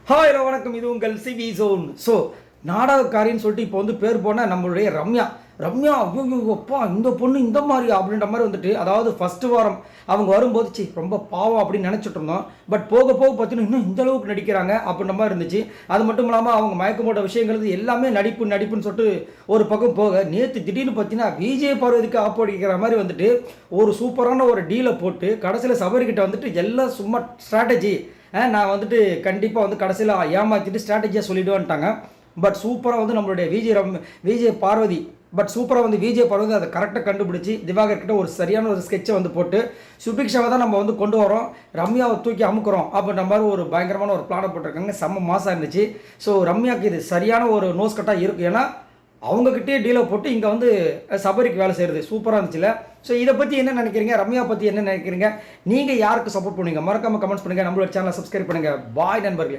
Hi வணக்கம், இது உங்கள் சிவி ஜோன். ஸோ நாடகக்காரின்னு சொல்லிட்டு இப்போ வந்து பேர் போன நம்மளுடைய ரம்யா ஐயோ அப்பா இந்த பொண்ணு இந்த மாதிரி அப்படின்ற மாதிரி வந்துட்டு, அதாவது ஃபஸ்ட்டு வாரம் அவங்க வரும்போது ரொம்ப பாவம் அப்படின்னு நினச்சிட்டு இருந்தோம். பட் போக போக பார்த்தீங்கன்னா இன்னும் இந்த அளவுக்கு நடிக்கிறாங்க அப்படின்ற மாதிரி இருந்துச்சு. அது மட்டும் இல்லாமல் அவங்க மயக்கம் போட்ட விஷயங்கள் எல்லாமே நடிப்புன்னு சொல்லிட்டு ஒரு பக்கம் போக, நேற்று திடீர்னு பார்த்தீங்கன்னா விஜய் பார்வதிக்கு ஆப்போடிக்கிற மாதிரி வந்துட்டு ஒரு சூப்பரான ஒரு டீலை போட்டு கடைசியில் சபரிக்கிட்ட வந்துட்டு எல்லாம் சும்மா ஸ்ட்ராட்டஜி, நான் வந்துட்டு கண்டிப்பாக வந்து கடைசியில் ஏமாற்றிட்டு ஸ்ட்ராட்டஜியாக சொல்லிவிடுவேன்ட்டாங்க. பட் சூப்பராக வந்து நம்மளுடைய விஜய் பார்வதி விஜய் பார்வதி அதை கரெக்டாக கண்டுபிடிச்சி திவாகர் கிட்ட ஒரு சரியான ஒரு ஸ்கெட்சை வந்து போட்டு சுபிக்ஷாவை தான் நம்ம வந்து கொண்டு வரோம், ரம்யாவை தூக்கி அமுக்குறோம் அப்படின்ற மாதிரி ஒரு பயங்கரமான ஒரு பிளானை போட்டிருக்காங்க. செம்ம மாசாக இருந்துச்சு. ஸோ ரம்யாவுக்கு இது சரியான ஒரு நோஸ் கட்டாக இருக்குது. ஏன்னா அவங்கக்கிட்டே டீலை போட்டு இங்கே வந்து சபரிக்கு வேலை செய்கிறது சூப்பராக இருந்துச்சுல்ல. ஸோ இதை பற்றி என்ன நினைக்கிறீங்க, ரம்யா பற்றி என்ன நினைக்கிறீங்க, நீங்கள் யாருக்கு சப்போர்ட் பண்ணுவீங்க, மறக்காமல் கமெண்ட்ஸ் பண்ணுங்கள். நம்மளோட சேனலை சப்ஸ்கிரைப் பண்ணுங்கள். பாய் நண்பர்களே.